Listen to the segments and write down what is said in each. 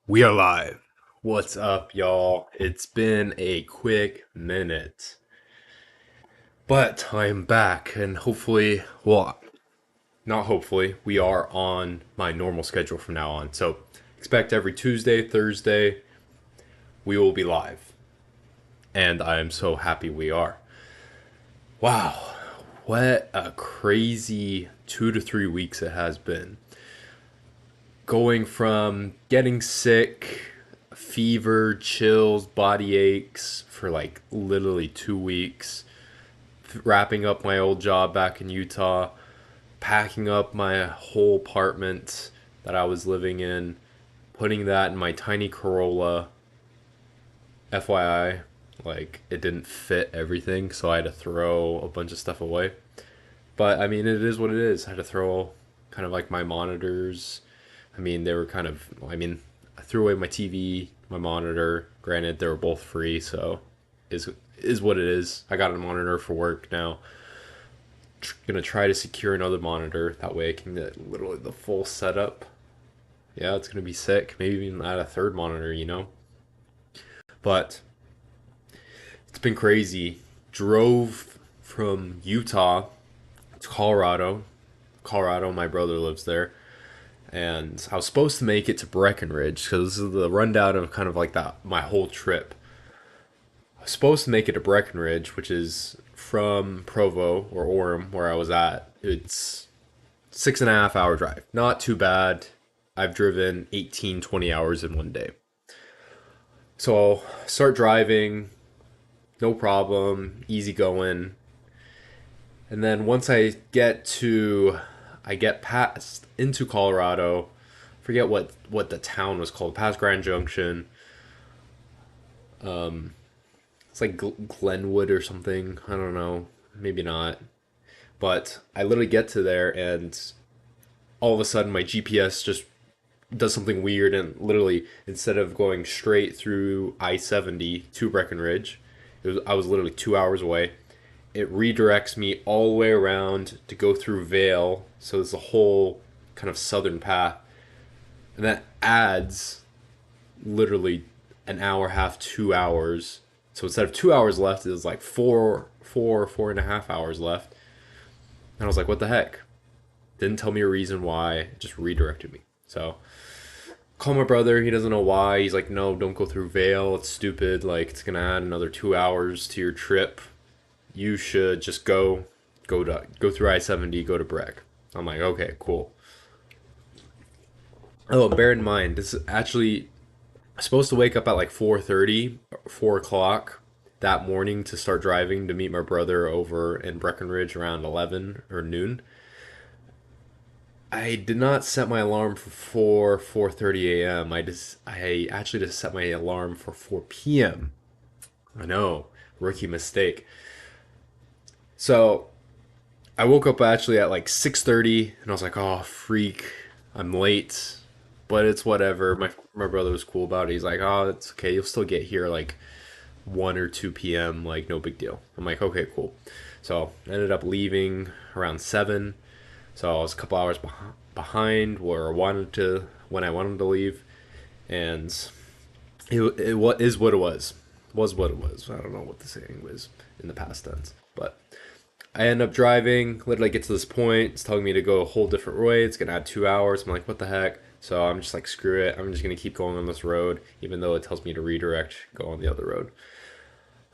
We are live. What's up, y'all? It's been a quick minute, but I'm back, and hopefully, well, not hopefully, we are on my normal schedule from now on. So expect every Tuesday, Thursday, we will be live, and I am so happy we are. Wow, what a crazy 2 to 3 weeks it has been. Going from getting sick, fever, chills, body aches for like literally 2 weeks, wrapping up my old job back in Utah, packing up my whole apartment that I was living in, putting that in my tiny Corolla. FYI, like it didn't fit everything, so I had to throw a bunch of stuff away. But I mean, it is what it is. I had to throw kind of like my monitors. I mean, they were kind of, I mean, I threw away my TV, my monitor. Granted, they were both free, so is what it is. I got a monitor for work now. Gonna try to secure another monitor. That way I can get literally the full setup. Yeah, it's gonna be sick. Maybe even add a third monitor. But it's been crazy. Drove from Utah to Colorado. Colorado, my brother lives there. And I was supposed to make it to Breckenridge because this is the rundown of kind of like that my whole trip. I was supposed to make it to Breckenridge, which is from Provo or Orem, where I was at. It's 6.5 hour drive. Not too bad. I've driven 18, 20 hours in one day. So I'll start driving, no problem, easy going. And then once I get past into Colorado, forget what the town was called, past Grand Junction. It's like Glenwood or something. I don't know, maybe not. But I literally get to there, and all of a sudden my GPS just does something weird, and literally instead of going straight through I-70 to Breckenridge, I was literally 2 hours away. It redirects me all the way around to go through Vale, so it's a whole kind of southern path, and that adds literally an hour, half, 2 hours. So instead of 2 hours left, it was like 4.5 hours left. And I was like, what the heck? Didn't tell me a reason why, it just redirected me. So call my brother, he doesn't know why. He's like, no, don't go through Vale, it's stupid, like it's gonna add another 2 hours to your trip. You should just go through I-70, go to Breck. I'm like, okay, cool. Oh, bear in mind, this is actually supposed to wake up at like 4:30, 4 o'clock that morning to start driving to meet my brother over in Breckenridge around 11 or noon. I did not set my alarm for 4:30 a.m. I actually just set my alarm for 4 p.m. I know, rookie mistake. So I woke up actually at like 6:30, and I was like, "Oh, freak, I'm late." But it's whatever. My brother was cool about it. He's like, "Oh, it's okay. You'll still get here like 1 or 2 p.m. Like no big deal." I'm like, "Okay, cool." So I ended up leaving around 7. So I was a couple hours behind where I wanted to when I wanted to leave, and it is what it was. Was what it was. I don't know what the saying was in the past tense, but I end up driving, literally get to this point. It's telling me to go a whole different way. It's going to add 2 hours. I'm like, what the heck? So I'm just like, screw it. I'm just going to keep going on this road, even though it tells me to redirect, go on the other road.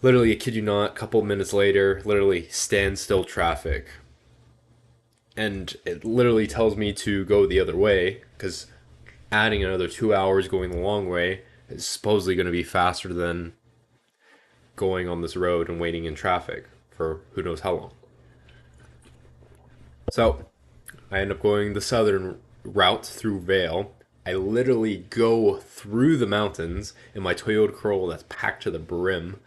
Literally, I kid you not, a couple minutes later, literally standstill traffic. And it literally tells me to go the other way because adding another 2 hours going the long way is supposedly going to be faster than going on this road and waiting in traffic for who knows how long. So I end up going the southern route through Vale. I literally go through the mountains in my Toyota Corolla that's packed to the brim.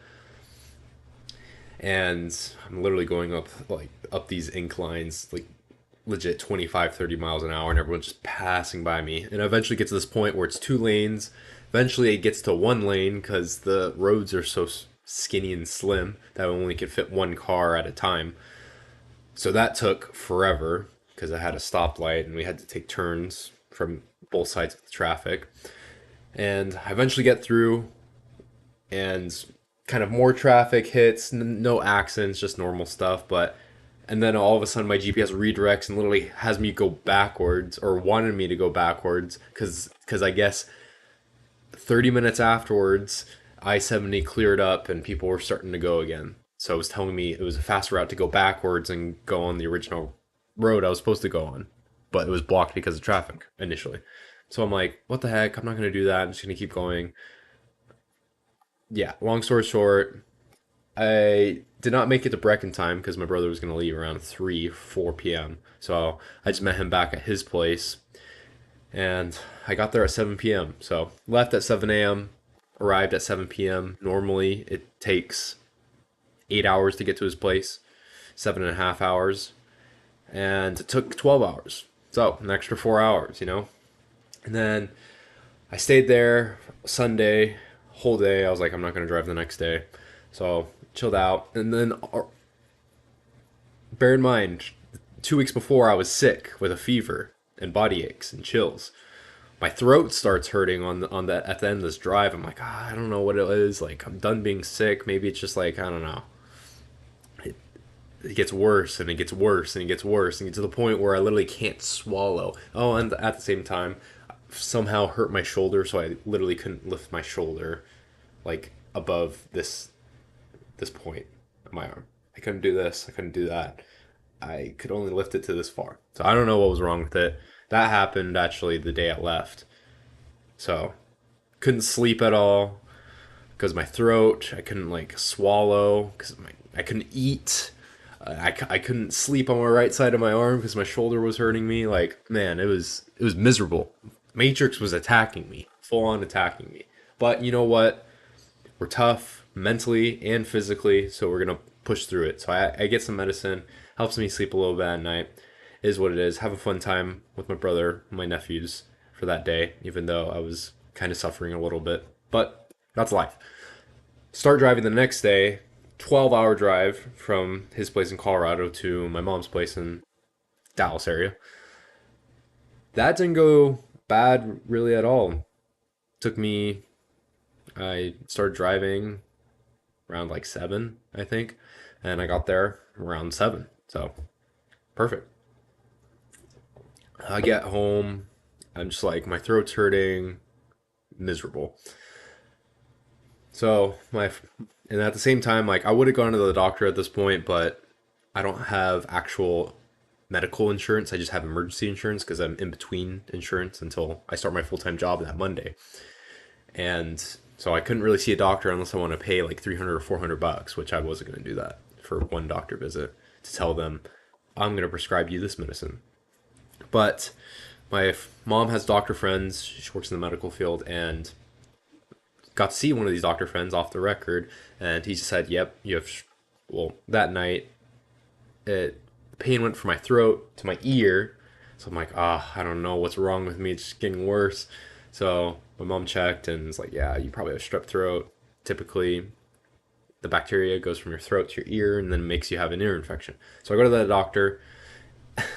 And I'm literally going up these inclines, like legit 25, 30 miles an hour, and everyone's just passing by me. And I eventually get to this point where it's 2 lanes. Eventually it gets to 1 lane because the roads are so skinny and slim that only could fit one car at a time. So that took forever because I had a stoplight and we had to take turns from both sides of the traffic. And I eventually get through, and kind of more traffic hits, no accidents, just normal stuff. But and then all of a sudden my GPS redirects and literally has me go backwards, or wanted me to go backwards, because I guess 30 minutes afterwards I-70 cleared up and people were starting to go again. So it was telling me it was a faster route to go backwards and go on the original road I was supposed to go on, but it was blocked because of traffic initially. So I'm like, what the heck? I'm not going to do that. I'm just going to keep going. Yeah, long story short, I did not make it to Breck in time because my brother was going to leave around 3, 4 p.m. So I just met him back at his place, and I got there at 7 p.m. So left at 7 a.m., arrived at 7 p.m. Normally it takes 8 hours to get to his place, 7.5 hours, and it took 12 hours. So an extra 4 hours, you know? And then I stayed there Sunday, whole day. I was like, I'm not going to drive the next day. So chilled out. And then bear in mind, 2 weeks before I was sick with a fever and body aches and chills. My throat starts hurting on the at the end of this drive. I'm like, I don't know what it is. Like I'm done being sick. Maybe it's just like I don't know. It gets worse and it gets worse and it gets worse and get to the point where I literally can't swallow. Oh, and at the same time, somehow hurt my shoulder, so I literally couldn't lift my shoulder like above this point of my arm. I couldn't do this. I couldn't do that. I could only lift it to this far. So I don't know what was wrong with it. That happened actually the day I left. So couldn't sleep at all because my throat. I couldn't like swallow because I couldn't eat. I couldn't sleep on my right side of my arm because my shoulder was hurting me. Like man, it was miserable. Matrix was attacking me, full on attacking me. But you know what? We're tough mentally and physically, so we're gonna push through it. So I get some medicine, helps me sleep a little bit at night. Is what it is. Have a fun time with my brother, my nephews for that day, even though I was kind of suffering a little bit. But that's life. Start driving the next day, 12-hour drive from his place in Colorado to my mom's place in Dallas area. That didn't go bad really at all. Took me, I started driving around like 7, I think, and I got there around 7. So perfect. I get home, I'm just like my throat's hurting, miserable. So my and at the same time, like I would have gone to the doctor at this point, but I don't have actual medical insurance. I just have emergency insurance because I'm in between insurance until I start my full time job that Monday. And so I couldn't really see a doctor unless I want to pay like 300 or $400, which I wasn't going to do that for one doctor visit to tell them I'm going to prescribe you this medicine. But my mom has doctor friends. She works in the medical field and got to see one of these doctor friends off the record, and he just said, "Yep, you have." Well, that night, it pain went from my throat to my ear, so I'm like, I don't know what's wrong with me. It's just getting worse. So my mom checked and it's like, "Yeah, you probably have strep throat. Typically, the bacteria goes from your throat to your ear, and then makes you have an ear infection." So I go to the doctor.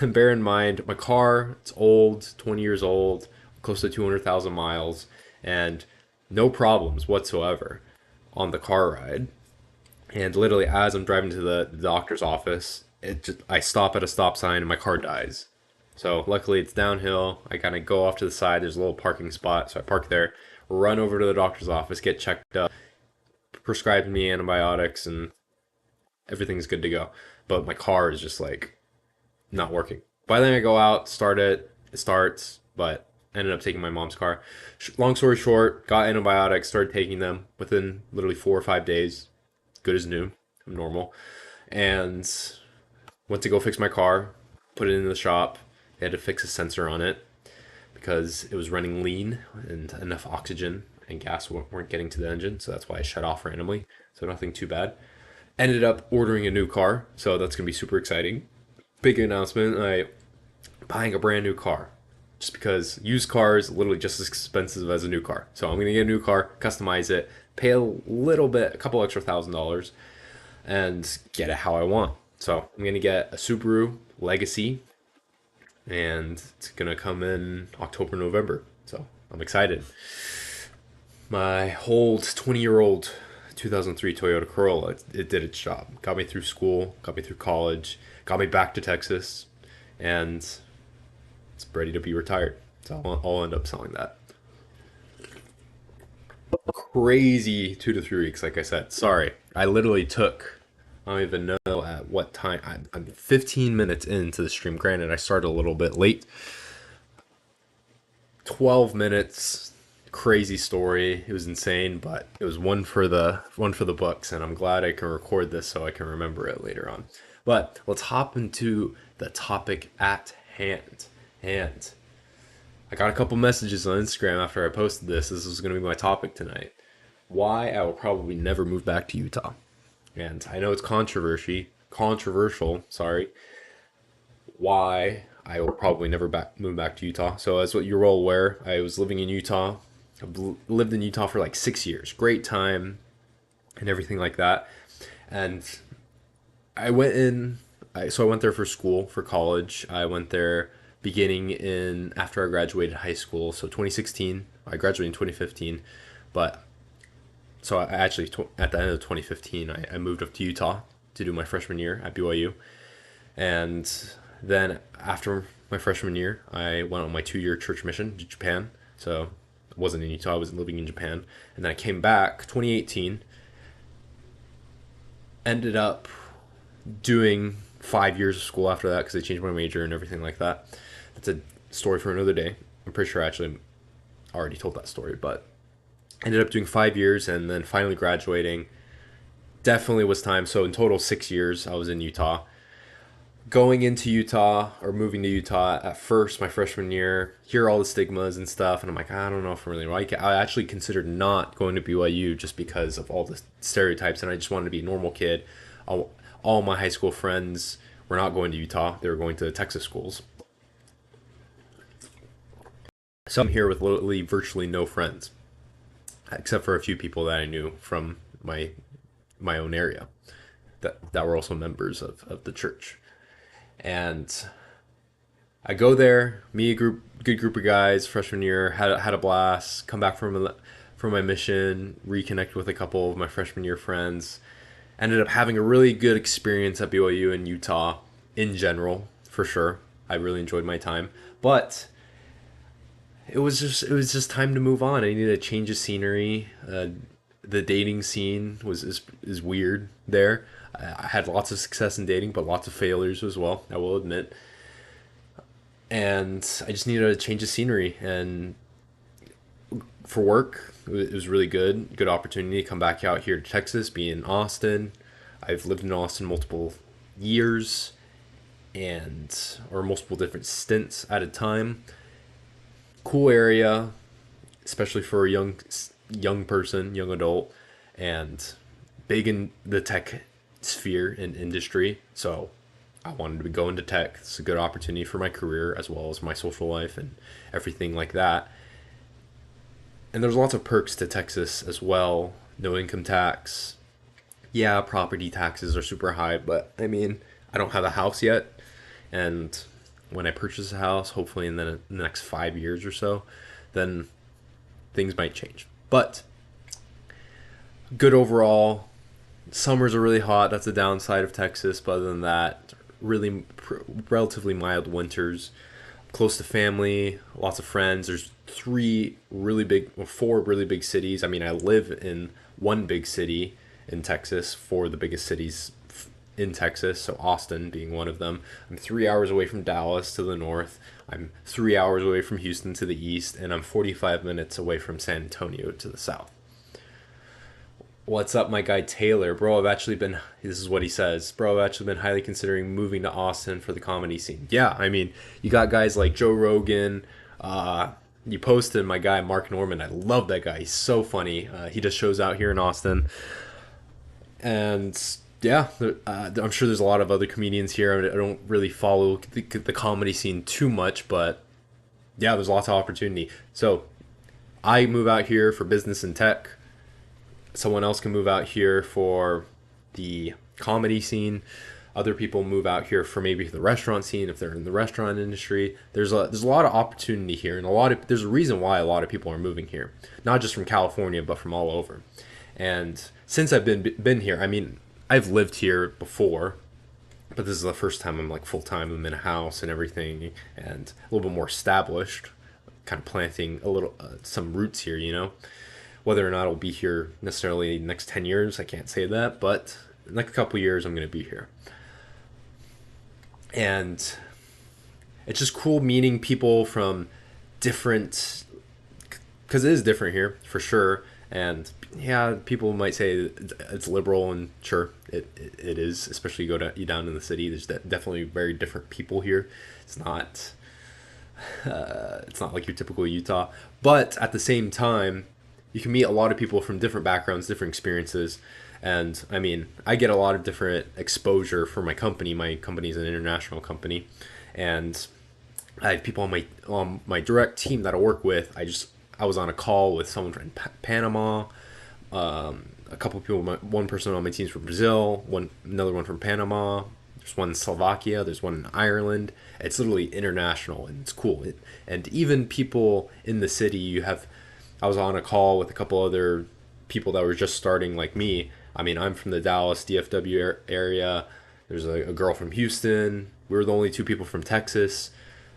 Bear in mind, my car, it's old, 20 years old, close to 200,000 miles, and no problems whatsoever on the car ride. And literally, as I'm driving to the doctor's office, I stop at a stop sign and my car dies. So luckily, it's downhill. I kind of go off to the side. There's a little parking spot, so I park there, run over to the doctor's office, get checked up, prescribed me antibiotics, and everything's good to go. But my car is just like not working. By then I go out, start it, it starts, but I ended up taking my mom's car. Long story short, got antibiotics, started taking them within literally 4 or 5 days. Good as new. I'm normal. And went to go fix my car, put it in the shop. They had to fix a sensor on it because it was running lean and enough oxygen and gas weren't getting to the engine. So that's why I shut off randomly. So nothing too bad. Ended up ordering a new car. So that's going to be super exciting. Big announcement. Buying a brand new car just because used cars are literally just as expensive as a new car. So I'm gonna get a new car, customize it, pay a little bit, a couple extra $1,000, and get it how I want. So I'm gonna get a Subaru Legacy, and it's gonna come in October, November. So I'm excited. My old 20-year-old 2003 Toyota Corolla, it did its job. Got me through school, got me through college, got me back to Texas, and it's ready to be retired. So I'll end up selling that. Crazy 2 to 3 weeks, like I said. Sorry, I literally took. I don't even know at what time. I'm 15 minutes into the stream. Granted, I started a little bit late. 12 minutes. Crazy story. It was insane, but it was one for the books, and I'm glad I can record this so I can remember it later on. But let's hop into the topic at hand. And I got a couple messages on Instagram after I posted this. This was going to be my topic tonight. Why I will probably never move back to Utah. And I know it's controversial, sorry, why I will probably never move back to Utah. So as what you're all aware, I was living in Utah. I've lived in Utah for like 6 years. Great time and everything like that. And I went in, so I went there for school, for college. I went there beginning in after I graduated high school. So 2016, I graduated in 2015, but so I actually at the end of 2015, I moved up to Utah to do my freshman year at BYU, and then after my freshman year, I went on my 2 year church mission to Japan. So I wasn't in Utah; I was living in Japan, and then I came back 2018. Ended up doing 5 years of school after that because I changed my major and everything like that. That's a story for another day. I'm pretty sure I actually already told that story, but ended up doing 5 years and then finally graduating. Definitely was time. So in total, 6 years I was in Utah. Going into Utah or moving to Utah at first, my freshman year, hear all the stigmas and stuff, and I'm like, I don't know if I really like it. I actually considered not going to BYU just because of all the stereotypes, and I just wanted to be a normal kid. All my high school friends were not going to Utah; they were going to Texas schools. So I'm here with literally virtually no friends, except for a few people that I knew from my own area that were also members of the church. And I go there, meet a good group of guys. Freshman year, had a blast. Come back from my mission, reconnect with a couple of my freshman year friends. Ended up having a really good experience at BYU in Utah in general, for sure. I really enjoyed my time, but it was just time to move on. I needed a change of scenery. The dating scene is weird there. I had lots of success in dating, but lots of failures as well, I will admit. And I just needed a change of scenery. And for work, it was really good opportunity to come back out here to Texas, be in Austin. I've lived in Austin multiple years and or multiple different stints at a time. Cool area, especially for a young person, young adult, and big in the tech sphere and industry. So I wanted to go into tech. It's a good opportunity for my career as well as my social life and everything like that. And there's lots of perks to Texas as well. No income tax. Yeah, property taxes are super high, but I mean, I don't have a house yet. And when I purchase a house, hopefully in the next 5 years or so, then things might change. But good overall. Summers are really hot. That's the downside of Texas. But other than that, really relatively mild winters. Close to family, lots of friends. There's four really big cities. I mean, I live in one big city in Texas, four of the biggest cities in Texas, so Austin being one of them. I'm 3 hours away from Dallas to the north. I'm 3 hours away from Houston to the east, and I'm 45 minutes away from San Antonio to the south. What's up, my guy Taylor? Bro, this is what he says. Bro, I've actually been highly considering moving to Austin for the comedy scene. Yeah, I mean, you got guys like Joe Rogan. You posted my guy Mark Norman. I love that guy. He's so funny. He does shows out here in Austin. And yeah, I'm sure there's a lot of other comedians here. I don't really follow the comedy scene too much, but yeah, there's lots of opportunity. So I move out here for business and tech. Someone else can move out here for the comedy scene. Other people move out here for maybe the restaurant scene if they're in the restaurant industry. There's a lot of opportunity here, and there's a reason why a lot of people are moving here, not just from California but from all over. And since I've been here, I mean, I've lived here before, but this is the first time I'm like full time. I'm in a house and everything, and a little bit more established, kind of planting a little some roots here. Whether or not I'll be here necessarily next 10 years, I can't say that, but in like a couple years, I'm going to be here. And it's just cool meeting people from different, because it is different here for sure. And yeah, people might say it's liberal, and sure, it is. Especially you down in the city. There's definitely very different people here. It's not it's not like your typical Utah, but at the same time, you can meet a lot of people from different backgrounds, different experiences. And I mean, I get a lot of different exposure for my company. My company is an international company, and I have people on my direct team that I work with. I was on a call with someone from Panama, a couple of people. One person on my team's from Brazil, another one from Panama. There's one in Slovakia. There's one in Ireland. It's literally international, and it's cool. And even people in the city, I was on a call with a couple other people that were just starting like me. I mean, I'm from the Dallas DFW area. There's a girl from Houston. We were the only two people from Texas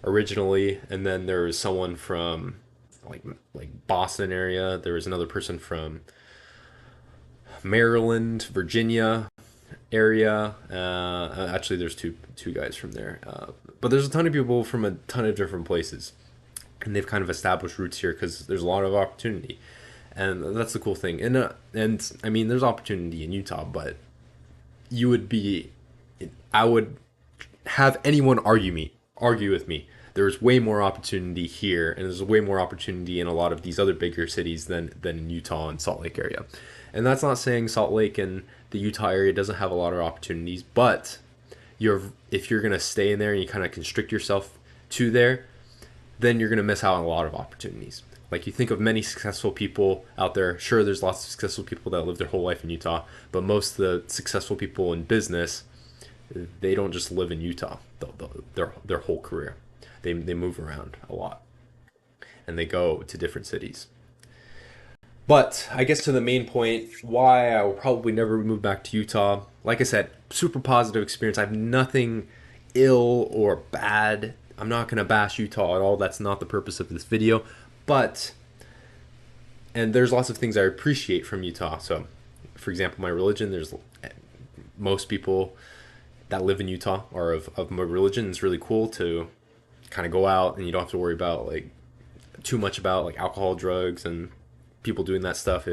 originally, and then there was someone from like Boston area. There was another person from Maryland, Virginia area. Actually, there's two guys from there. But there's a ton of people from a ton of different places, and they've kind of established roots here because there's a lot of opportunity, and that's the cool thing. And I mean, there's opportunity in Utah, but I would have anyone argue with me. There's way more opportunity here, and there's way more opportunity in a lot of these other bigger cities than in Utah and Salt Lake area. And that's not saying Salt Lake and the Utah area doesn't have a lot of opportunities, but if you're gonna stay in there and you kind of constrict yourself to there, then you're gonna miss out on a lot of opportunities. Like, you think of many successful people out there. Sure, there's lots of successful people that live their whole life in Utah, but most of the successful people in business, they don't just live in Utah their whole career. They move around a lot, and they go to different cities. But I guess to the main point, why I will probably never move back to Utah. Like I said, super positive experience. I have nothing ill or bad. I'm not going to bash Utah at all. That's not the purpose of this video. And there's lots of things I appreciate from Utah. So, for example, my religion, there's most people that live in Utah are of my religion. It's really cool to kind of go out, and you don't have to worry about too much about alcohol, drugs, and people doing that stuff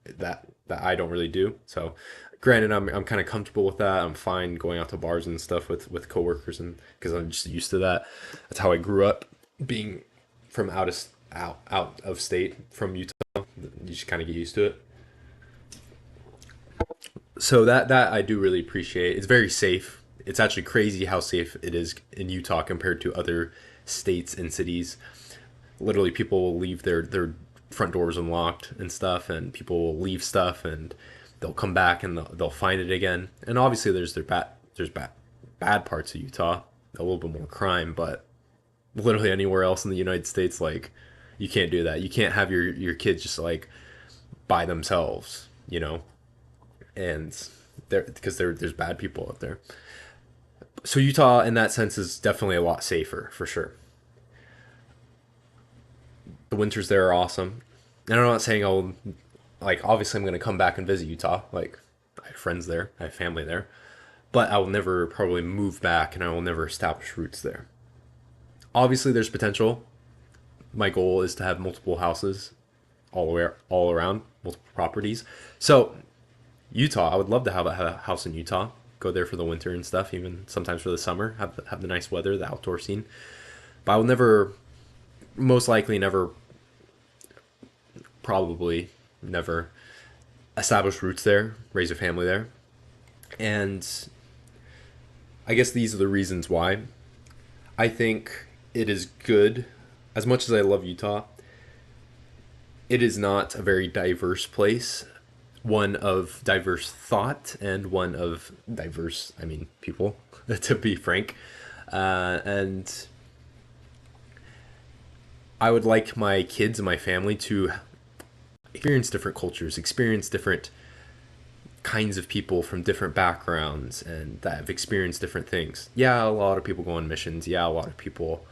that I don't really do. So granted, I'm kind of comfortable with that. I'm fine going out to bars and stuff with coworkers, and because I'm just used to that. That's how I grew up, being from out of state from Utah. You just kind of get used to it. So that I do really appreciate. It's very safe. It's actually crazy how safe it is in Utah compared to other states and cities. Literally, people will leave their front doors unlocked and stuff, and people will leave stuff, and they'll come back and they'll find it again. And obviously, there's bad parts of Utah, a little bit more crime, but literally anywhere else in the United States, you can't do that. You can't have your kids just by themselves, and there's bad people out there. So Utah, in that sense, is definitely a lot safer for sure. The winters there are awesome, and I'm not saying obviously I'm going to come back and visit Utah. I have friends there, I have family there, but I will never probably move back, and I will never establish roots there. Obviously, there's potential. My goal is to have multiple houses all around, multiple properties. So Utah, I would love to have a house in Utah. Go there for the winter and stuff, even sometimes for the summer. Have the nice weather, the outdoor scene. But I will most likely never, probably never establish roots there, raise a family there. And I guess these are the reasons why. I think it is good. As much as I love Utah, it is not a very diverse place one of diverse thought and one of diverse, I mean, people, to be frank. And I would like my kids and my family to experience different cultures, experience different kinds of people from different backgrounds and that have experienced different things. Yeah, a lot of people go on missions. Yeah, a lot of people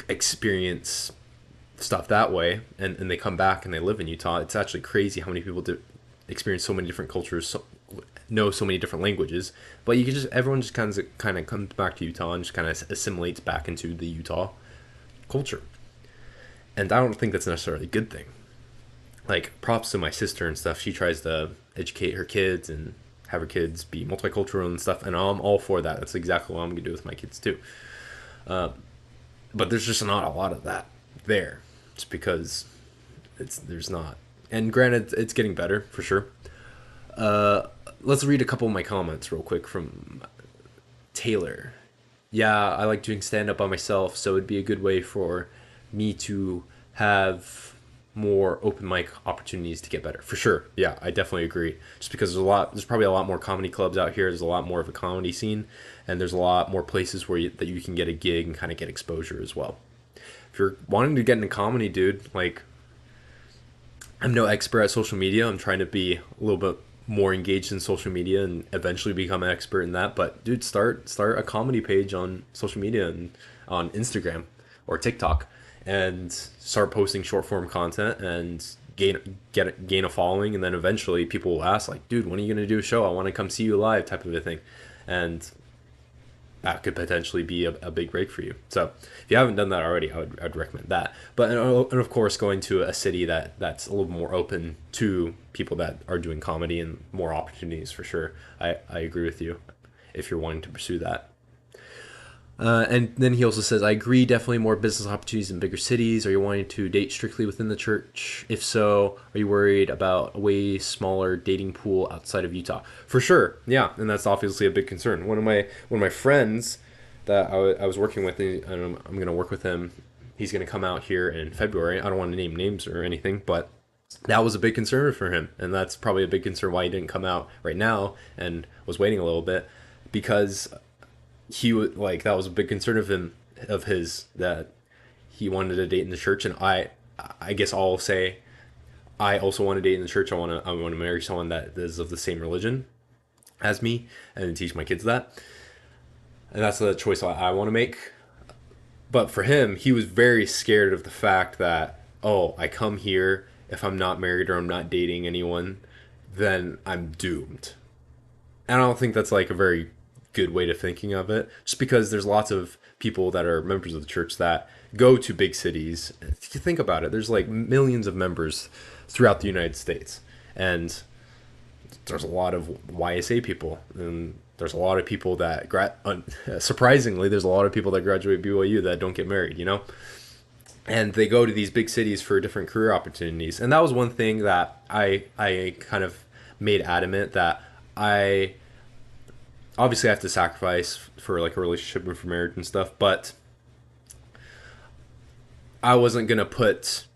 experience stuff that way and they come back and they live in Utah. It's actually crazy how many people do experience so many different cultures, know so many different languages. But you can just everyone just kind of comes back to Utah and just kind of assimilates back into the Utah culture. And I don't think that's necessarily a good thing. Like props to my sister and stuff. She tries to educate her kids and have her kids be multicultural and stuff, and I'm all for that. That's exactly what I'm gonna do with my kids too. But there's just not a lot of that there, just because there's not. And granted, it's getting better for sure. Let's read a couple of my comments real quick from Taylor. Yeah, I like doing stand up by myself, so it'd be a good way for me to have more open mic opportunities to get better. For sure. Yeah, I definitely agree. Just because there's probably a lot more comedy clubs out here. There's a lot more of a comedy scene, and there's a lot more places that you can get a gig and kind of get exposure as well. If you're wanting to get into comedy, dude, like I'm no expert at social media. I'm trying to be a little bit more engaged in social media and eventually become an expert in that. But dude, start a comedy page on social media and on Instagram or TikTok, and start posting short form content and gain a following. And then eventually people will ask like, dude, when are you gonna do a show? I want to come see you live, type of a thing. And that could potentially be a big break for you. So if you haven't done that already, I'd recommend that. But and of course, going to a city that's a little more open to people that are doing comedy and more opportunities for sure. I agree with you if you're wanting to pursue that. And then he also says, I agree, definitely more business opportunities in bigger cities. Are you wanting to date strictly within the church? If so, are you worried about a way smaller dating pool outside of Utah? For sure, yeah, and that's obviously a big concern. One of my friends that I was working with, and I'm going to work with him. He's going to come out here in February. I don't want to name names or anything, but that was a big concern for him, and that's probably a big concern why he didn't come out right now and was waiting a little bit, because he would like that was a big concern of his that he wanted to date in the church. And I guess I'll say I also want to date in the church. I want to marry someone that is of the same religion as me and teach my kids that. And that's the choice I want to make. But for him, he was very scared of the fact that, oh, I come here, if I'm not married or I'm not dating anyone, then I'm doomed. And I don't think that's like a very good way to thinking of it, just because there's lots of people that are members of the church that go to big cities. If you think about it, there's like millions of members throughout the United States, and there's a lot of YSA people, and there's a lot of people that surprisingly, there's a lot of people that graduate BYU that don't get married, and they go to these big cities for different career opportunities. And that was one thing that I kind of made adamant that I obviously have to sacrifice for like a relationship and for marriage and stuff, but I wasn't gonna put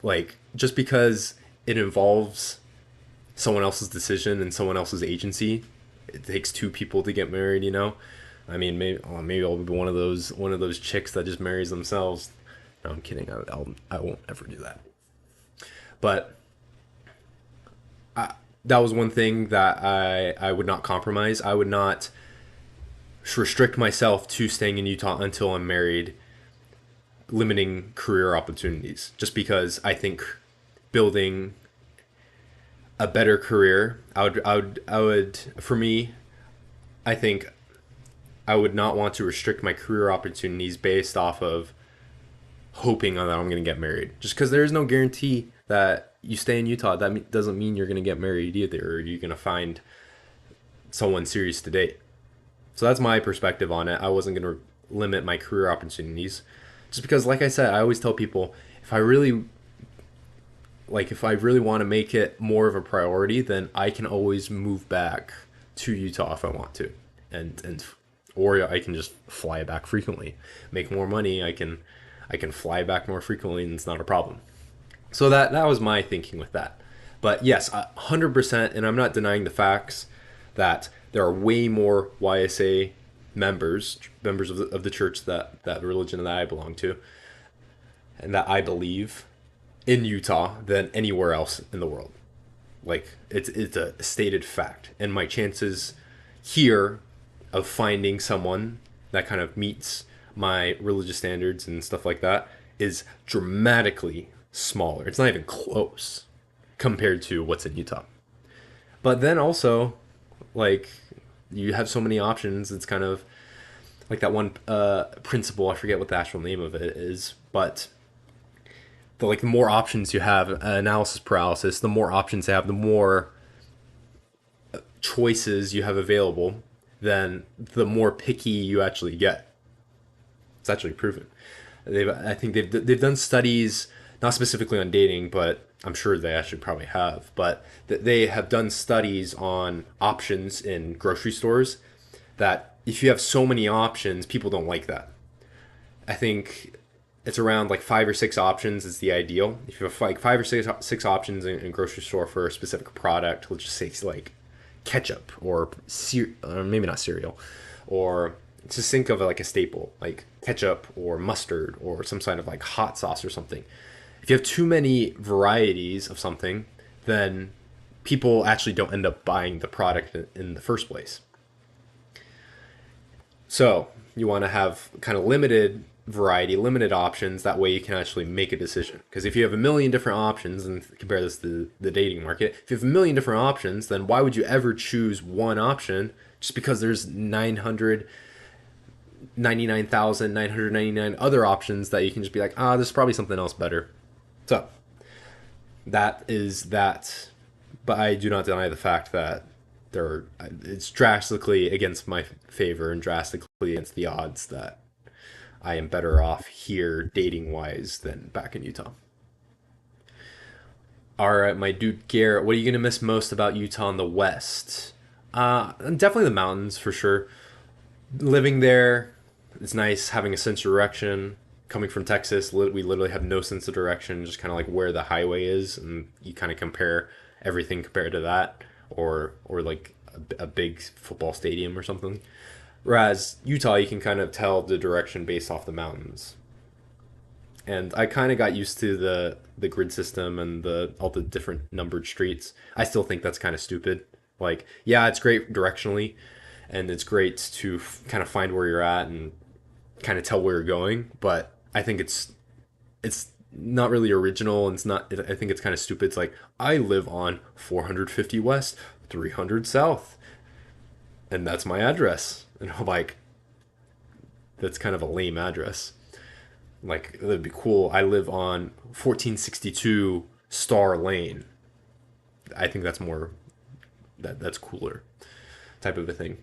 like just because it involves someone else's decision and someone else's agency. It takes two people to get married. I mean, maybe I'll be one of those chicks that just marries themselves. No, I'm kidding. I won't ever do that. But that was one thing that I would not compromise. I would not restrict myself to staying in Utah until I'm married, limiting career opportunities. Just because I think building a better career, I would, for me, I think I would not want to restrict my career opportunities based off of hoping that I'm going to get married. Just because there is no guarantee that you stay in Utah, that doesn't mean you're going to get married either, or you're going to find someone serious to date. So that's my perspective on it. I wasn't going to limit my career opportunities, just because, like I said, I always tell people, if I really want to make it more of a priority, then I can always move back to Utah if I want to, and or I can just fly back frequently, make more money. I can fly back more frequently, and it's not a problem. So that was my thinking with that. But yes, 100%, and I'm not denying the facts that there are way more YSA members of the church that religion that I belong to, and that I believe in Utah than anywhere else in the world. Like it's a stated fact, and my chances here of finding someone that kind of meets my religious standards and stuff like that is dramatically smaller. It's not even close compared to what's in Utah. But then also, like, you have so many options. It's kind of like that one principle. I forget what the actual name of it is, but the more options you have, analysis paralysis. The more options you have, the more choices you have available, then the more picky you actually get. It's actually proven. I think they've done studies, not specifically on dating, but I'm sure they actually probably have. But they have done studies on options in grocery stores. That if you have so many options, people don't like that. I think it's around like 5 or 6 options is the ideal. If you have like 5 or 6 options in a grocery store for a specific product, let's just say like ketchup or maybe not cereal, or just think of it like a staple, like ketchup or mustard or some kind of like hot sauce or something. If you have too many varieties of something, then people actually don't end up buying the product in the first place. So you want to have kind of limited variety, limited options. That way you can actually make a decision. Because if you have a million different options, and compare this to the dating market, if you have a million different options, then why would you ever choose one option just because there's 999,999 other options that you can just be like, there's probably something else better. So that is that. But I do not deny the fact that it's drastically against my favor and drastically against the odds that I am better off here dating wise than back in Utah. All right, my dude Garrett, what are you gonna miss most about Utah in the West? Definitely the mountains for sure. Living there, it's nice having a sense of direction. Coming from Texas, we literally have no sense of direction, just kind of like where the highway is, and you kind of compare everything compared to that, or like a big football stadium or something. Whereas Utah, you can kind of tell the direction based off the mountains. And I kind of got used to the grid system and the all the different numbered streets. I still think that's kind of stupid. Like, yeah, it's great directionally, and it's great to kind of find where you're at and kind of tell where you're going. But I think it's not really original, and it's not. I think it's kind of stupid. It's like I live on 450 West, 300 South, and that's my address. And I'm like, that's kind of a lame address. Like, that'd be cool. I live on 1462 Star Lane. I think that's more that's cooler type of a thing.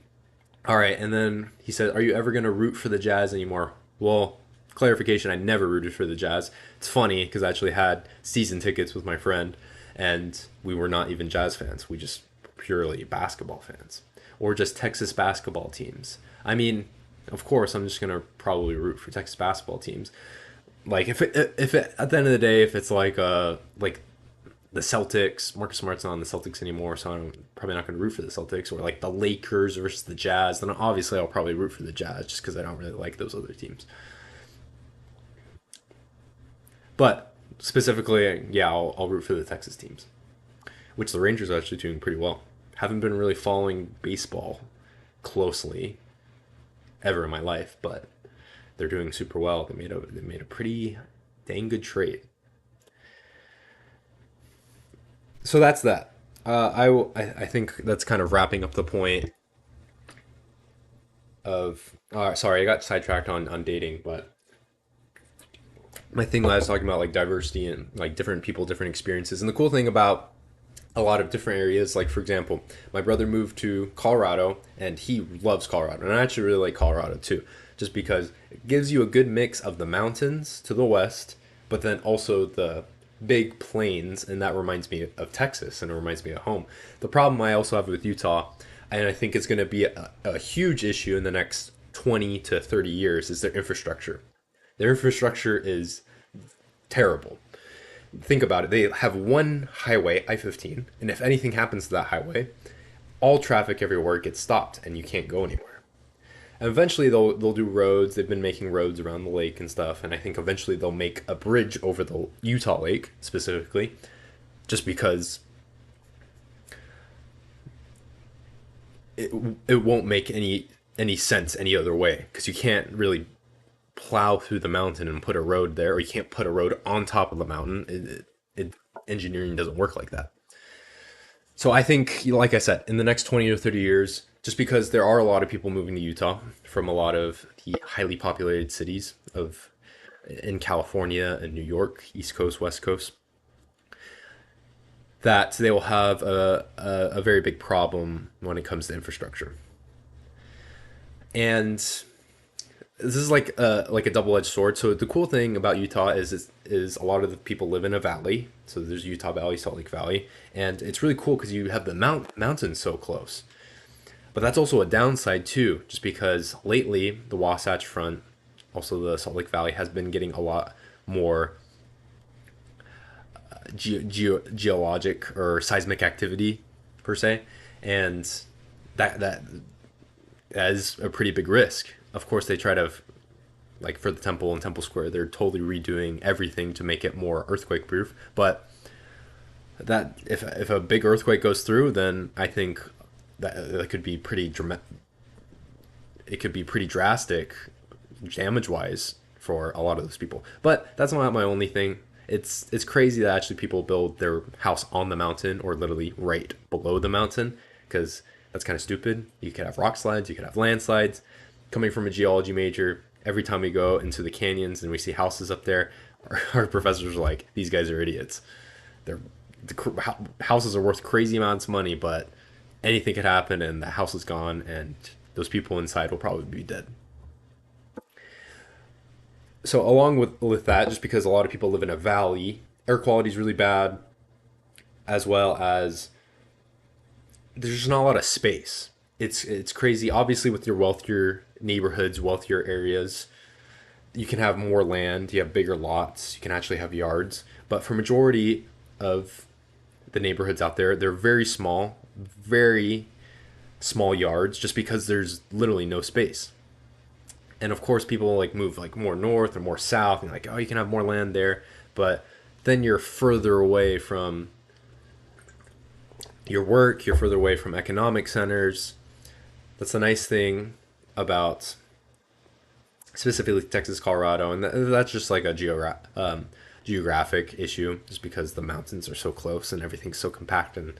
All right, and then he said, "Are you ever gonna root for the Jazz anymore?" Well, clarification: I never rooted for the Jazz. It's funny because I actually had season tickets with my friend, and we were not even Jazz fans. We just purely basketball fans, or just Texas basketball teams. I mean, of course, I'm just gonna probably root for Texas basketball teams. Like if it at the end of the day, if it's like the Celtics, Marcus Smart's not on the Celtics anymore, so I'm probably not going to root for the Celtics, or like the Lakers versus the Jazz, then obviously I'll probably root for the Jazz just because I don't really like those other teams. But specifically, yeah, I'll root for the Texas teams, which the Rangers are actually doing pretty well. Haven't been really following baseball closely ever in my life, but they're doing super well. They made a pretty dang good trade. So that's that. I think that's kind of wrapping up the point of. Sorry, I got sidetracked on dating, but my thing that I was talking about like diversity and like different people, different experiences, and the cool thing about a lot of different areas, like for example, my brother moved to Colorado and he loves Colorado, and I actually really like Colorado too, just because it gives you a good mix of the mountains to the west, but then also the big plains, and that reminds me of Texas and it reminds me of home. The problem I also have with Utah, and I think it's going to be a huge issue in the next 20 to 30 years, is their infrastructure. Their infrastructure is terrible. Think about it. They have one highway, I-15, and if anything happens to that highway, all traffic everywhere gets stopped and you can't go anywhere. And eventually they'll do roads. They've been making roads around the lake and stuff, and I think eventually they'll make a bridge over the Utah Lake specifically, just because it it won't make any sense any other way because you can't really plow through the mountain and put a road there, or you can't put a road on top of the mountain. Engineering doesn't work like that. So I think, like I said, in the next 20 or 30 years, just because there are a lot of people moving to Utah from a lot of the highly populated cities of in California and New York, East Coast, West Coast, that they will have a very big problem when it comes to infrastructure. And this is like a double edged sword. So the cool thing about Utah is a lot of the people live in a valley. So there's Utah Valley, Salt Lake Valley, and it's really cool because you have the mountains so close. But that's also a downside too, just because lately the Wasatch Front, also the Salt Lake Valley, has been getting a lot more geologic or seismic activity per se, and that is a pretty big risk. Of course, they try to, like for the temple and Temple Square, they're totally redoing everything to make it more earthquake proof. But that if a big earthquake goes through, then I think that could be pretty dramatic. It could be pretty drastic, damage wise, for a lot of those people. But that's not my only thing. It's crazy that actually people build their house on the mountain or literally right below the mountain, because that's kind of stupid. You could have rock slides, you could have landslides. Coming from a geology major, every time we go into the canyons and we see houses up there, our professors are like, "These guys are idiots. They're houses are worth crazy amounts of money, but anything could happen and the house is gone, and those people inside will probably be dead." So along with that, just because a lot of people live in a valley, air quality is really bad, as well as there's just not a lot of space. It's crazy. Obviously, with your wealthier neighborhoods, wealthier areas, you can have more land. You have bigger lots. You can actually have yards. But for majority of the neighborhoods out there, they're very small yards, just because there's literally no space. And of course, people like move like more north or more south, and like, oh, you can have more land there, but then you're further away from your work. You're further away from economic centers. That's the nice thing about specifically Texas, Colorado, and that's just like a geographic issue, just because the mountains are so close and everything's so compact. And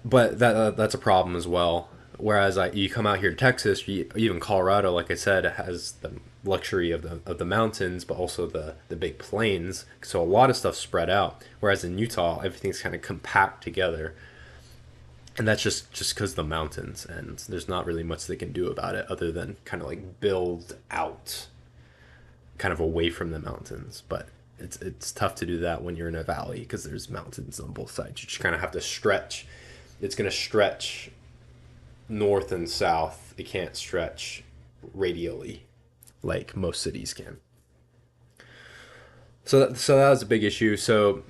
but that's a problem as well. Whereas you come out here to Texas, even Colorado, like I said, has the luxury of the mountains, but also the big plains. So a lot of stuff spread out. Whereas in Utah, everything's kind of compact together, and that's just because of the mountains, and there's not really much they can do about it other than kind of like build out kind of away from the mountains. But it's tough to do that when you're in a valley because there's mountains on both sides. You just kind of have to stretch. It's going to stretch north and south. It can't stretch radially like most cities can. So that was a big issue. So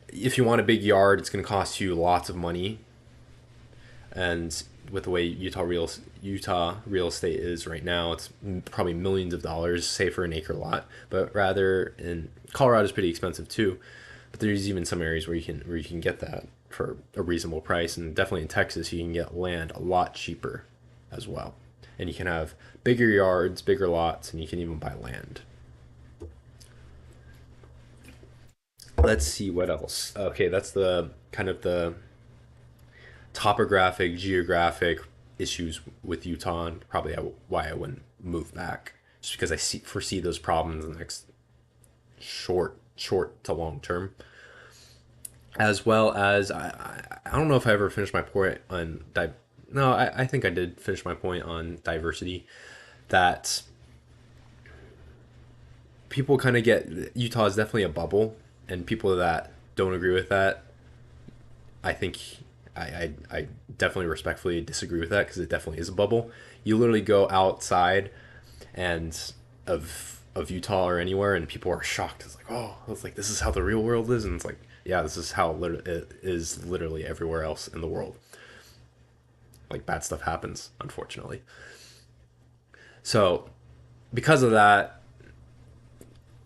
if you want a big yard, it's going to cost you lots of money, and with the way Utah real estate is right now, it's probably millions of dollars, say for an acre lot. But rather in Colorado is pretty expensive too. But there's even some areas where you can get that for a reasonable price, and definitely in Texas you can get land a lot cheaper as well. And you can have bigger yards, bigger lots, and you can even buy land. Let's see what else. Okay, that's the kind of the topographic, geographic issues with Utah, and probably why I wouldn't move back, just because I foresee those problems in the next short to long term. As well as I don't know if I ever finished my point on no, I think I did finish my point on diversity, that people kind of get Utah is definitely a bubble, and people that don't agree with that, I think I definitely respectfully disagree with that, because it definitely is a bubble. You literally go outside and of of Utah or anywhere, and people are shocked. It's like, oh, it's like this is how the real world is, and it's like, yeah, this is how it is literally everywhere else in the world. Like bad stuff happens, unfortunately. So because of that,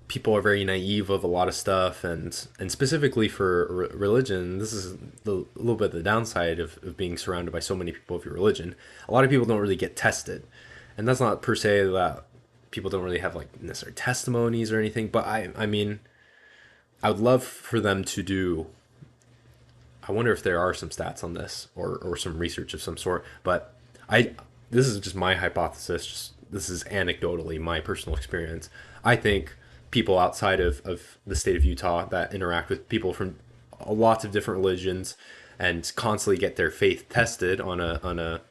people are very naive of a lot of stuff, and specifically for religion, this is a little bit the downside of being surrounded by so many people of your religion. A lot of people don't really get tested, and that's not per se that people don't really have like necessary testimonies or anything. But I mean, I would love for them to do. I wonder if there are some stats on this or some research of some sort. But I this is just my hypothesis. Just this is anecdotally my personal experience. I think people outside of the state of Utah that interact with people from lots of different religions and constantly get their faith tested on a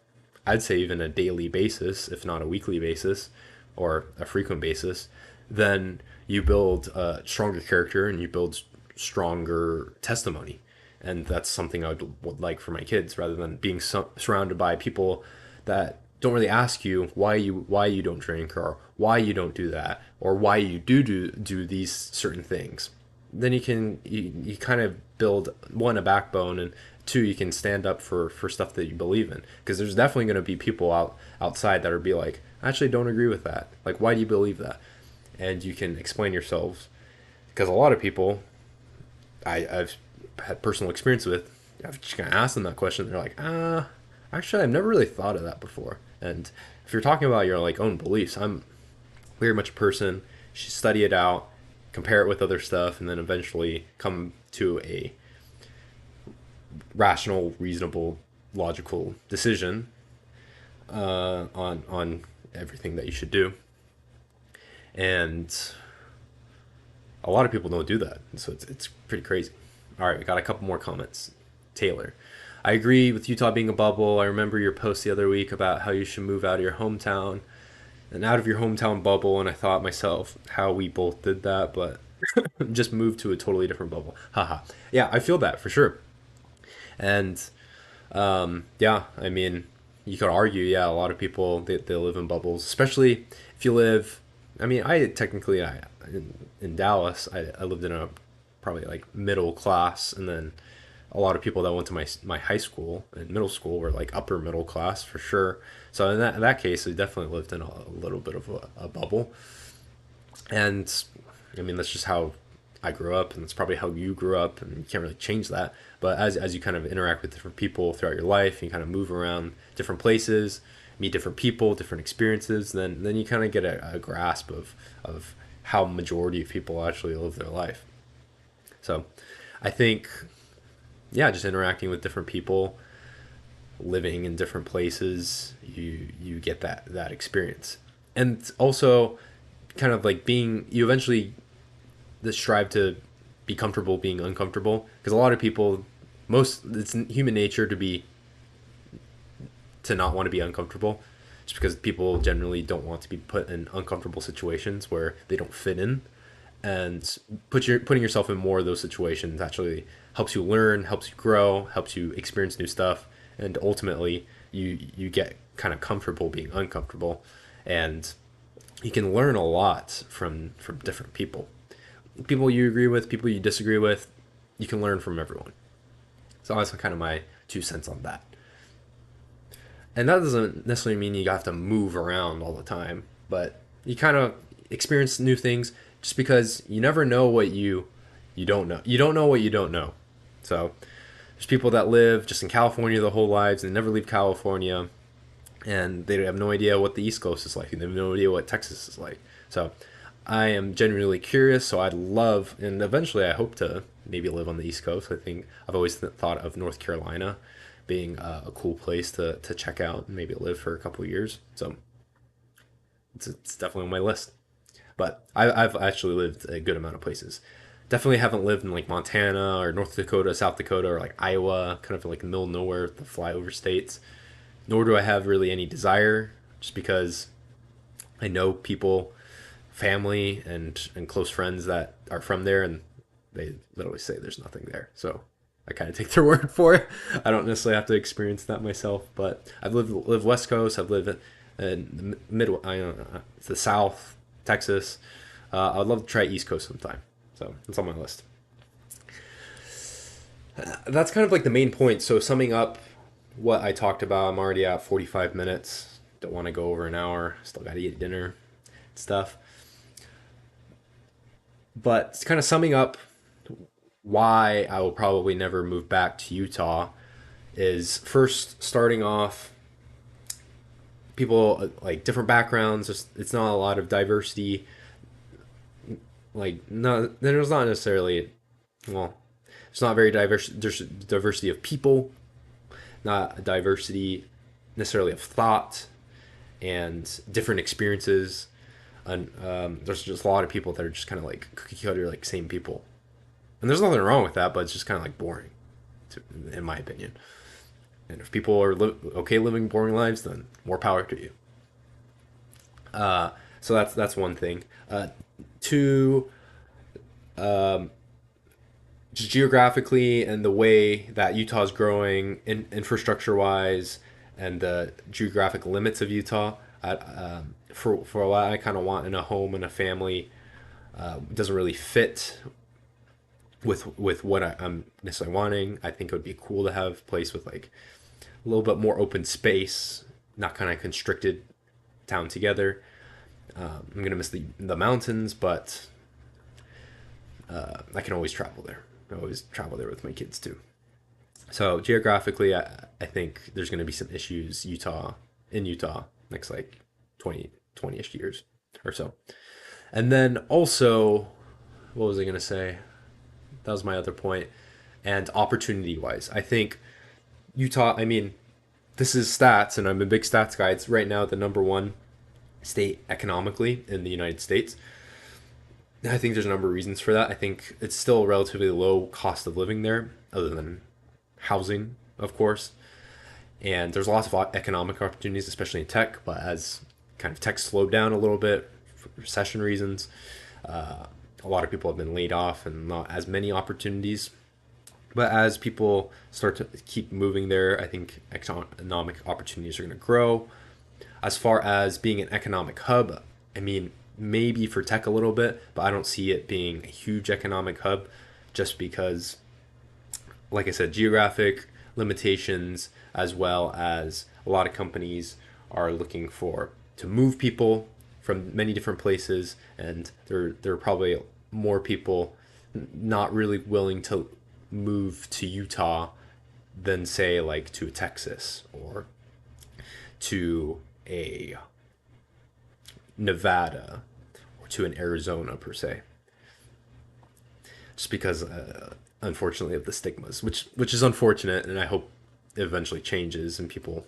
I'd say even a daily basis, if not a weekly basis or a frequent basis, then you build a stronger character and you build stronger testimony. And that's something would like for my kids, rather than being surrounded by people that don't really ask you why you don't drink, or why you don't do that, or why you do these certain things. Then you kind of build, one, a backbone, and two, you can stand up for stuff that you believe in, because there's definitely going to be people outside that are be like, I actually don't agree with that, like, why do you believe that? And you can explain yourselves, because a lot of people I've had personal experience with, I've just kind of asked them that question. They're like, actually, I've never really thought of that before. And if you're talking about your like own beliefs, I'm very much a person. Should study it out, compare it with other stuff, and then eventually come to a rational, reasonable, logical decision on everything that you should do. And a lot of people don't do that, so it's pretty crazy. All right, we got a couple more comments. Taylor, I agree with Utah being a bubble. I remember your post the other week about how you should move out of your hometown and out of your hometown bubble, and I thought myself how we both did that, but just moved to a totally different bubble. Haha. Yeah, I feel that for sure. And yeah, I mean, you could argue, yeah, a lot of people they live in bubbles, especially if you live. I mean, I technically in Dallas, I lived in a probably like middle class, and then a lot of people that went to my high school and middle school were like upper middle class for sure. So in that case, I definitely lived in a little bit of a bubble. And I mean, that's just how I grew up, and that's probably how you grew up, and you can't really change that. But as you kind of interact with different people throughout your life, you kind of move around different places, meet different people, different experiences, then you kind of get a grasp of how majority of people actually live their life. So I think, yeah, just interacting with different people, living in different places, you get that experience. And also kind of like being, you eventually strive to be comfortable being uncomfortable, because a lot of people, it's human nature to not want to be uncomfortable, just because people generally don't want to be put in uncomfortable situations where they don't fit in. And putting yourself in more of those situations actually helps you learn, helps you grow, helps you experience new stuff, and ultimately you get kind of comfortable being uncomfortable, and you can learn a lot from different people you agree with, people you disagree with. You can learn from everyone. So that's kind of my 2 cents on that. And that doesn't necessarily mean you have to move around all the time, but you kind of experience new things, just because you never know what you don't know. You don't know what you don't know. So there's people that live just in California their whole lives and never leave California, and they have no idea what the East Coast is like, and they have no idea what Texas is like. So I am genuinely curious, so I'd love, and eventually I hope to maybe live on the East Coast. I think I've always thought of North Carolina being a cool place to check out and maybe live for a couple of years. So it's definitely on my list. But I've actually lived a good amount of places. Definitely haven't lived in like Montana or North Dakota, South Dakota, or like Iowa, kind of like the middle of nowhere, the flyover states. Nor do I have really any desire, just because I know people, family, and close friends that are from there, and they literally say there's nothing there. So I kind of take their word for it. I don't necessarily have to experience that myself, but I've lived West Coast. I've lived in the South, Texas, I'd love to try East Coast sometime. So it's on my list. That's kind of like the main point. So summing up what I talked about, I'm already at 45 minutes. Don't want to go over an hour. Still got to eat dinner and stuff. But kind of summing up why I will probably never move back to Utah is first starting off people like different backgrounds. It's not a lot of diversity. Like no, there's not necessarily well, it's not very diverse. There's diversity of people, not a diversity necessarily of thought and different experiences. And there's just a lot of people that are just kind of like cookie cutter, like same people. And there's nothing wrong with that, but it's just kind of like boring, in my opinion. And if people are okay living boring lives, then more power to you. So that's one thing. Two, just geographically and the way that Utah is growing infrastructure wise and the geographic limits of Utah. For what I kind of want in a home and a family, doesn't really fit with what I'm necessarily wanting. I think it would be cool to have a place with like a little bit more open space, not kind of constricted town together. I'm gonna miss the mountains, but I can always travel there. I always travel there with my kids too. So geographically, I think there's gonna be some issues in Utah next like 20-ish years or so. And then also, what was I gonna say? That was my other point. And opportunity wise, I think Utah. I mean, this is stats, and I'm a big stats guy. It's right now the number one state economically in the United States. I think there's a number of reasons for that. I think it's still a relatively low cost of living there, other than housing, of course. And there's lots of economic opportunities, especially in tech. But as kind of tech slowed down a little bit for recession reasons, a lot of people have been laid off and not as many opportunities. But as people start to keep moving there, I think economic opportunities are going to grow. As far as being an economic hub, I mean, maybe for tech a little bit, but I don't see it being a huge economic hub just because, like I said, geographic limitations, as well as a lot of companies are looking to move people from many different places, and there are probably more people not really willing to move to Utah than say like to Texas or to a Nevada or to an Arizona per se, just because unfortunately of the stigmas, which is unfortunate, and I hope it eventually changes and people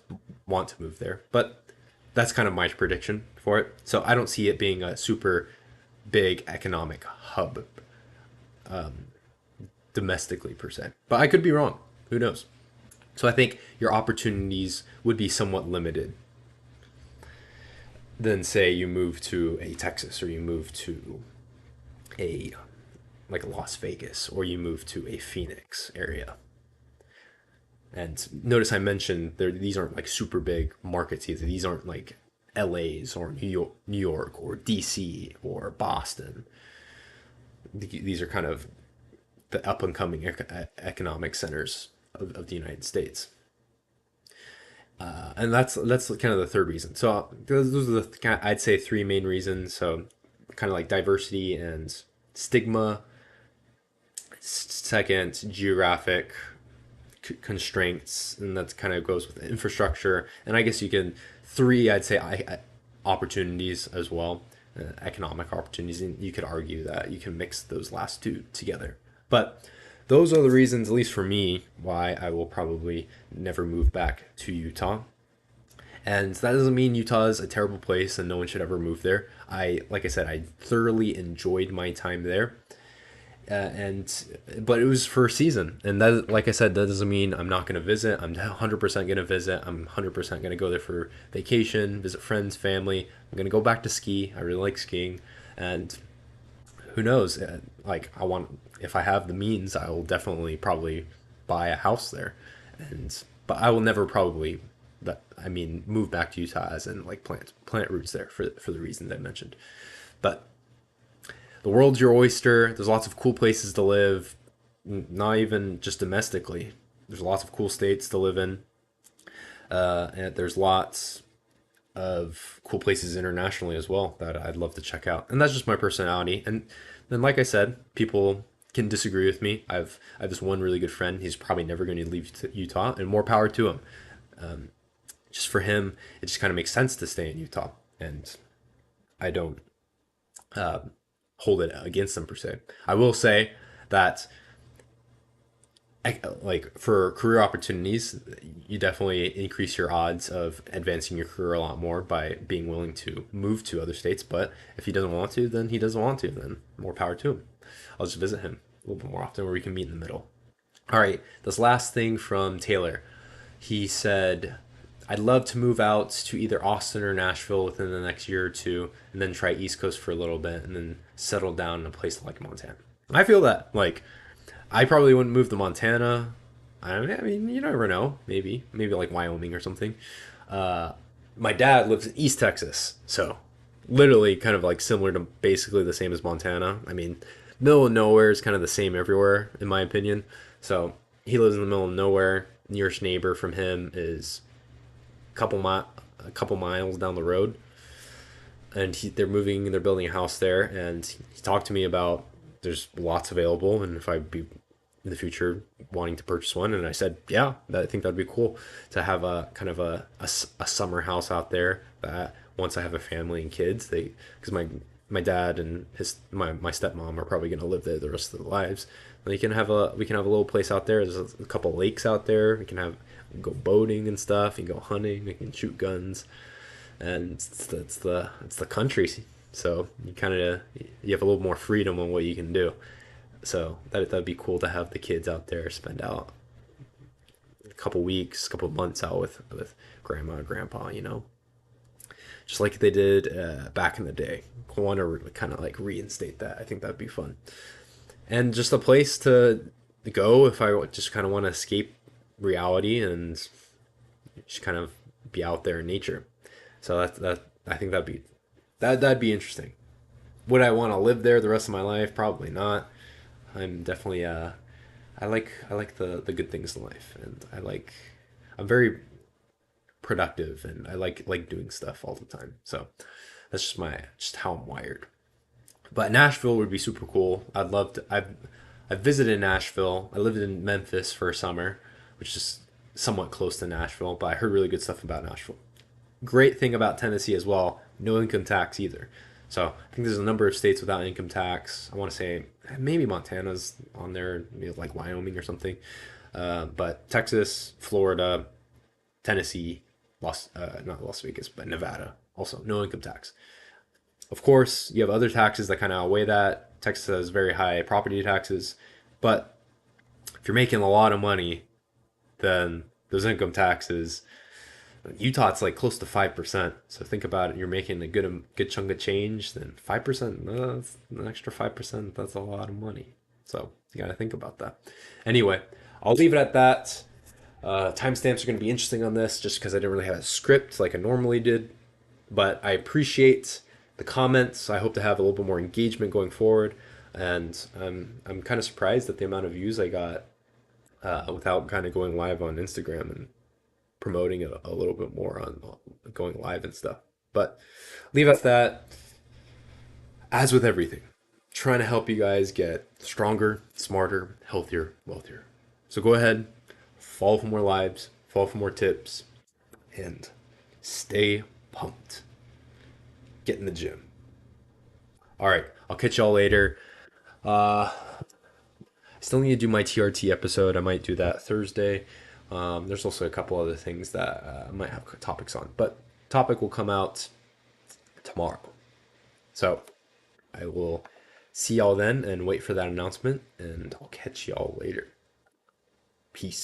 want to move there. But that's kind of my prediction for it. So I don't see it being a super big economic hub domestically per se. But I could be wrong. Who knows? So I think your opportunities would be somewhat limited than say you move to a Texas or you move to a like Las Vegas or you move to a Phoenix area. And notice I mentioned these aren't like super big markets either. These aren't like LA's or New York or DC or Boston. These are kind of the up and coming economic centers of the United States. And that's kind of the third reason. So those are the I'd say three main reasons. So kind of like diversity and stigma. Second, geographic constraints, and that kind of goes with infrastructure. And I guess you can three. I'd say opportunities as well, economic opportunities. And you could argue that you can mix those last two together. But those are the reasons, at least for me, why I will probably never move back to Utah. And that doesn't mean Utah is a terrible place and no one should ever move there. Like I said, I thoroughly enjoyed my time there. But it was for a season, and that, like I said, that doesn't mean I'm not going to visit. I'm 100% going to visit. I'm 100% going to go there for vacation, visit friends, family. I'm going to go back to ski. I really like skiing, and who knows? Like if I have the means, I will definitely probably buy a house there, but I will never probably, move back to Utah as in like plant roots there for the reasons I mentioned, but. the world's your oyster. There's lots of cool places to live, not even just domestically. There's lots of cool states to live in, and there's lots of cool places internationally as well that I'd love to check out. And that's just my personality. And then, like I said, people can disagree with me. I have this one really good friend. He's probably never going to leave Utah, and more power to him. Just for him, it just kind of makes sense to stay in Utah, and I don't hold it against him per se. I will say that like for career opportunities, you definitely increase your odds of advancing your career a lot more by being willing to move to other states. But if he doesn't want to, then he doesn't want to. Then more power to him. I'll just visit him a little bit more often where we can meet in the middle. All right, this last thing from Taylor. He said, I'd love to move out to either Austin or Nashville within the next year or two, and then try East Coast for a little bit, and then settle down in a place like Montana. I feel that. Like, I probably wouldn't move to Montana. I mean, you never know. Maybe like Wyoming or something. My dad lives in East Texas, so literally kind of like similar to basically the same as Montana. I mean, middle of nowhere is kind of the same everywhere, in my opinion. So he lives in the middle of nowhere. Nearest neighbor from him is a couple miles down the road, and they're building a house there. And he talked to me about there's lots available, and if I'd be in the future wanting to purchase one, and I said, yeah, I think that'd be cool to have a kind of a summer house out there. That once I have a family and kids, they because my dad and my stepmom are probably going to live there the rest of their lives. And we can have a little place out there. There's a couple lakes out there. We can go boating and stuff. You can go hunting. We can shoot guns, and it's the country. So you have a little more freedom on what you can do. So that'd be cool to have the kids out there spend out a couple weeks, couple months out with grandma and grandpa. Just like they did back in the day. I want to kind of like reinstate that. I think that'd be fun, and just a place to go if I just kind of want to escape reality and just kind of be out there in nature. So that I think that'd be interesting. Would I want to live there the rest of my life? Probably not. I'm definitely I like the good things in life, and I'm very productive, and I like doing stuff all the time. So that's just how I'm wired. But Nashville would be super cool. I'd love to. I've visited Nashville. I lived in Memphis for a summer, which is somewhat close to Nashville, but I heard really good stuff about Nashville. Great thing about Tennessee as well, no income tax either. So I think there's a number of states without income tax. I want to say maybe Montana's on there, maybe like Wyoming or something. But Texas, Florida, Tennessee, not Las Vegas, but Nevada, also no income tax. Of course, you have other taxes that kind of outweigh that. Texas has very high property taxes, but if you're making a lot of money, then those income taxes, Utah, it's like close to 5%. So think about it. You're making a good chunk of change. Then 5%, that's an extra 5%. That's a lot of money. So you got to think about that. Anyway, I'll leave it at that. Timestamps are going to be interesting on this just because I didn't really have a script like I normally did. But I appreciate the comments. I hope to have a little bit more engagement going forward. And I'm kind of surprised at the amount of views I got without kind of going live on Instagram and promoting it a little bit more on going live and stuff. But leave at that. As with everything, trying to help you guys get stronger, smarter, healthier, wealthier. So go ahead, follow for more lives, follow for more tips, and stay pumped. Get in the gym. All right, I'll catch y'all later. I still need to do my TRT episode. I might do that Thursday. There's also a couple other things that I might have topics on, but topic will come out tomorrow. So I will see y'all then and wait for that announcement, and I'll catch y'all later. Peace.